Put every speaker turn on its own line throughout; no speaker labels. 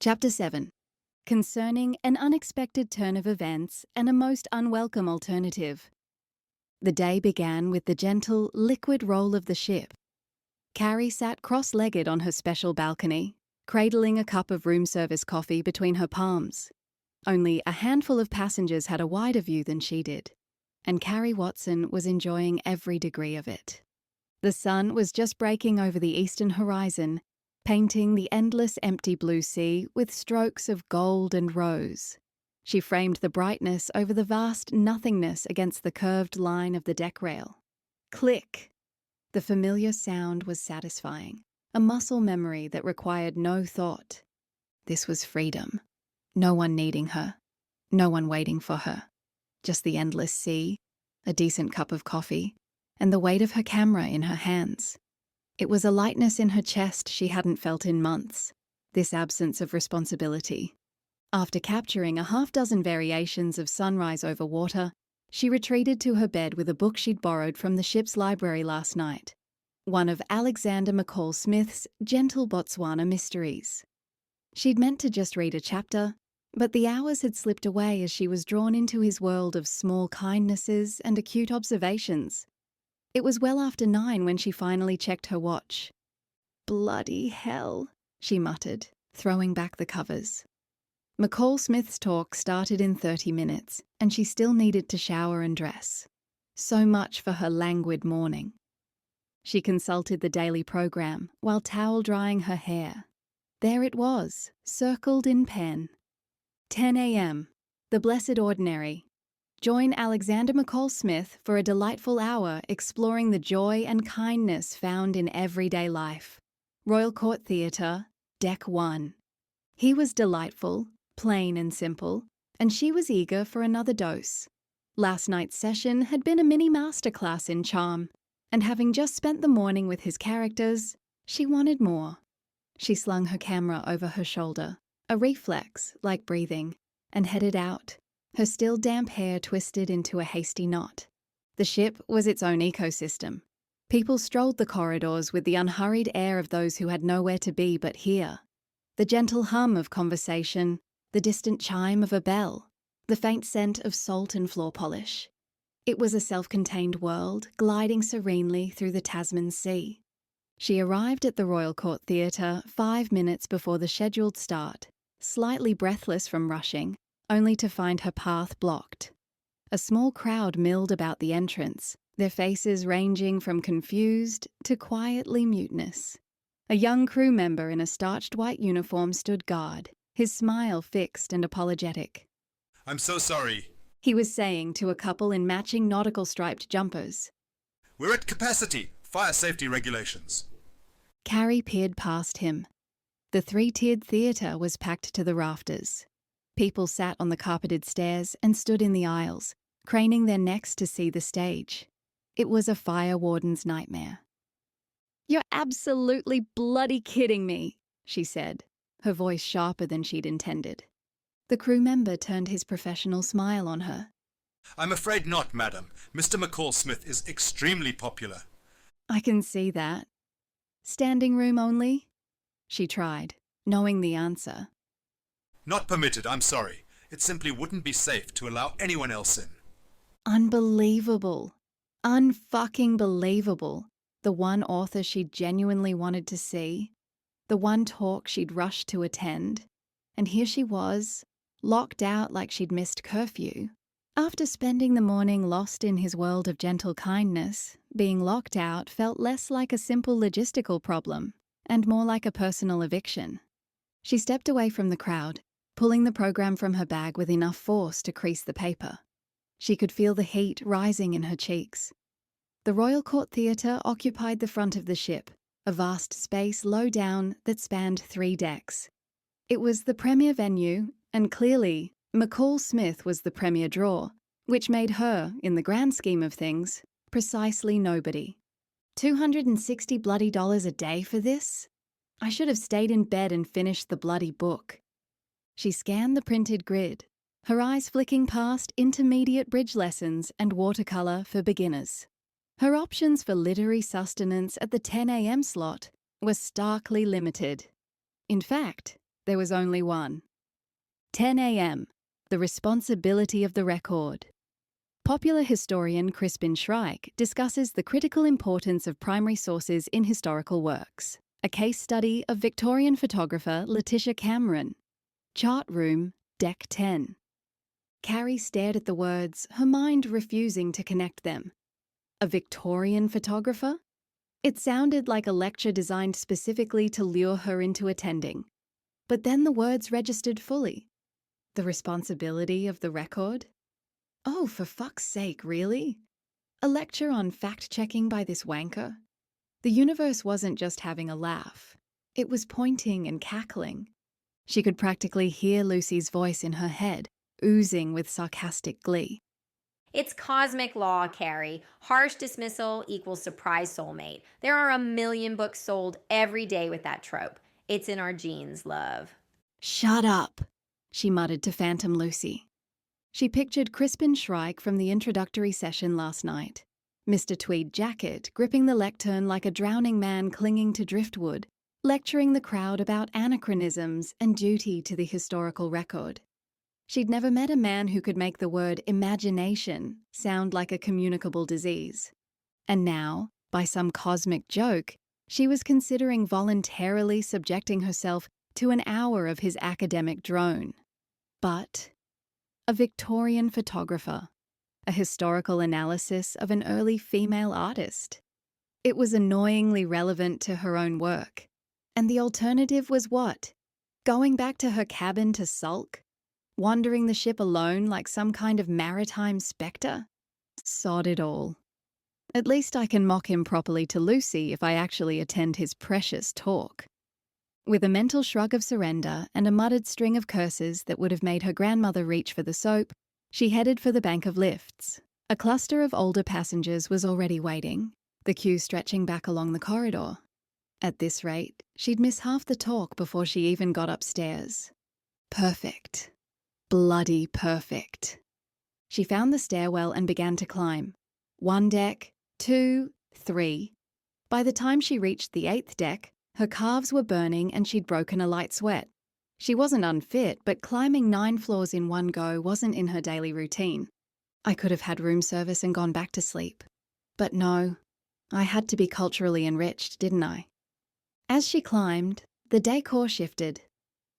Chapter 7. Concerning an unexpected turn of events and a most unwelcome alternative. The day began with the gentle, liquid roll of the ship. Carrie sat cross-legged on her special balcony, cradling a cup of room service coffee between her palms. Only a handful of passengers had a wider view than she did, and Carrie Watson was enjoying every degree of it. The sun was just breaking over the eastern horizon, painting the endless empty blue sea with strokes of gold and rose. She framed the brightness over the vast nothingness against the curved line of the deck rail. Click! The familiar sound was satisfying, a muscle memory that required no thought. This was freedom. No one needing her. No one waiting for her. Just the endless sea, a decent cup of coffee, and the weight of her camera in her hands. It was a lightness in her chest she hadn't felt in months, this absence of responsibility. After capturing a half-dozen variations of sunrise over water, she retreated to her bed with a book she'd borrowed from the ship's library last night, one of Alexander McCall Smith's Gentle Botswana Mysteries. She'd meant to just read a chapter, but the hours had slipped away as she was drawn into his world of small kindnesses and acute observations. It was well after 9 when she finally checked her watch. "Bloody hell," she muttered, throwing back the covers. McCall Smith's talk started in 30 minutes, and she still needed to shower and dress. So much for her languid morning. She consulted the daily program while towel drying her hair. There it was, circled in pen. 10 a.m., the Blessed Ordinary. Join Alexander McCall Smith for a delightful hour exploring the joy and kindness found in everyday life. Royal Court Theatre, Deck 1. He was delightful, plain and simple, and she was eager for another dose. Last night's session had been a mini masterclass in charm, and having just spent the morning with his characters, she wanted more. She slung her camera over her shoulder, a reflex like breathing, and headed out, her still damp hair twisted into a hasty knot. The ship was its own ecosystem. People strolled the corridors with the unhurried air of those who had nowhere to be but here. The gentle hum of conversation, the distant chime of a bell, the faint scent of salt and floor polish. It was a self-contained world gliding serenely through the Tasman Sea. She arrived at the Royal Court Theatre 5 minutes before the scheduled start, slightly breathless from rushing, only to find her path blocked. A small crowd milled about the entrance, their faces ranging from confused to quietly mutinous. A young crew member in a starched white uniform stood guard, his smile fixed and apologetic.
"I'm so sorry,"
he was saying to a couple in matching nautical striped jumpers.
"We're at capacity. Fire safety regulations."
Carrie peered past him. The 3-tiered theatre was packed to the rafters. People sat on the carpeted stairs and stood in the aisles, craning their necks to see the stage. It was a fire warden's nightmare. "You're absolutely bloody kidding me," she said, her voice sharper than she'd intended. The crew member turned his professional smile on her.
"I'm afraid not, madam. Mr. McCall Smith is extremely popular."
"I can see that. Standing room only?" She tried, knowing the answer.
"Not permitted, I'm sorry. It simply wouldn't be safe to allow anyone else in."
Unbelievable. Unfucking believable. The one author she genuinely wanted to see. The one talk she'd rushed to attend. And here she was, locked out like she'd missed curfew. After spending the morning lost in his world of gentle kindness, being locked out felt less like a simple logistical problem and more like a personal eviction. She stepped away from the crowd, pulling the program from her bag with enough force to crease the paper. She could feel the heat rising in her cheeks. The Royal Court Theatre occupied the front of the ship, a vast space low down that spanned 3 decks. It was the premier venue, and clearly, McCall Smith was the premier draw, which made her, in the grand scheme of things, precisely nobody. $260 bloody a day for this? I should have stayed in bed and finished the bloody book. She scanned the printed grid, her eyes flicking past intermediate bridge lessons and watercolour for beginners. Her options for literary sustenance at the 10 a.m. slot were starkly limited. In fact, There was only one. 10 a.m. The responsibility of the record. Popular historian Crispin Shrike discusses the critical importance of primary sources in historical works. A case study of Victorian photographer Letitia Cameron. Chart room, deck 10. Carrie stared at the words, her mind refusing to connect them. A Victorian photographer? It sounded like a lecture designed specifically to lure her into attending. But then the words registered fully. The responsibility of the record? Oh, for fuck's sake, really? A lecture on fact-checking by this wanker? The universe wasn't just having a laugh. It was pointing and cackling. She could practically hear Lucy's voice in her head, oozing with sarcastic glee.
It's cosmic law, Carrie. Harsh dismissal equals surprise soulmate. There are a million books sold every day with that trope. It's in our genes, love.
Shut up, she muttered to Phantom Lucy. She pictured Crispin Shrike from the introductory session last night. Mr. Tweed Jacket gripping the lectern like a drowning man clinging to driftwood, lecturing the crowd about anachronisms and duty to the historical record. She'd never met a man who could make the word imagination sound like a communicable disease. And now, by some cosmic joke, she was considering voluntarily subjecting herself to an hour of his academic drone. But a Victorian photographer, a historical analysis of an early female artist. It was annoyingly relevant to her own work. And the alternative was what? Going back to her cabin to sulk? Wandering the ship alone like some kind of maritime spectre? Sod it all. At least I can mock him properly to Lucy if I actually attend his precious talk. With a mental shrug of surrender and a muttered string of curses that would have made her grandmother reach for the soap, she headed for the bank of lifts. A cluster of older passengers was already waiting, the queue stretching back along the corridor. At this rate, she'd miss half the talk before she even got upstairs. Perfect. Bloody perfect. She found the stairwell and began to climb. 1 deck, 2, 3. By the time she reached the 8th deck, her calves were burning and she'd broken a light sweat. She wasn't unfit, but climbing 9 floors in one go wasn't in her daily routine. I could have had room service and gone back to sleep. But no, I had to be culturally enriched, didn't I? As she climbed, the decor shifted.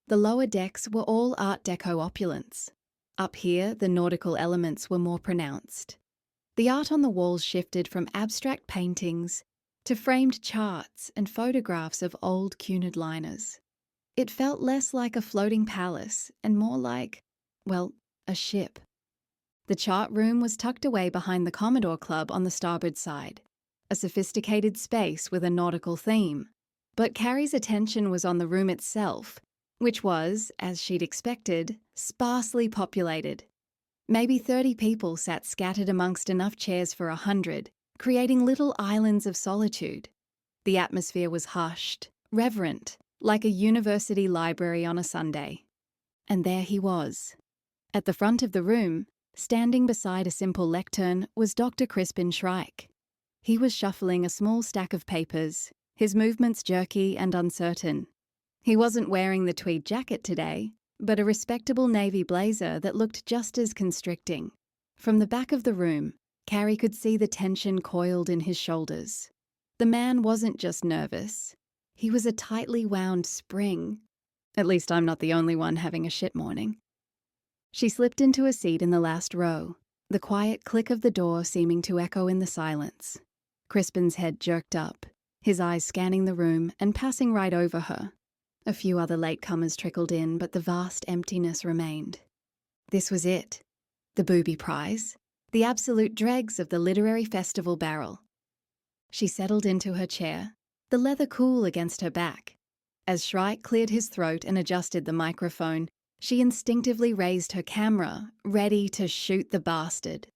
The lower decks were all Art Deco opulence. Up here, the nautical elements were more pronounced. The art on the walls shifted from abstract paintings to framed charts and photographs of old Cunard liners. It felt less like a floating palace and more like, well, a ship. The chart room was tucked away behind the Commodore Club on the starboard side, a sophisticated space with a nautical theme. But Carrie's attention was on the room itself, which was, as she'd expected, sparsely populated. Maybe 30 people sat scattered amongst enough chairs for 100, creating little islands of solitude. The atmosphere was hushed, reverent, like a university library on a Sunday. And there he was. At the front of the room, standing beside a simple lectern, was Dr. Crispin Shrike. He was shuffling a small stack of papers, his movements jerky and uncertain. He wasn't wearing the tweed jacket today, but a respectable navy blazer that looked just as constricting. From the back of the room, Carrie could see the tension coiled in his shoulders. The man wasn't just nervous. He was a tightly wound spring. At least I'm not the only one having a shit morning. She slipped into a seat in the last row, the quiet click of the door seeming to echo in the silence. Crispin's head jerked up, his eyes scanning the room and passing right over her. A few other latecomers trickled in, but the vast emptiness remained. This was it. The booby prize. The absolute dregs of the literary festival barrel. She settled into her chair, the leather cool against her back. As Shrike cleared his throat and adjusted the microphone, she instinctively raised her camera, ready to shoot the bastard.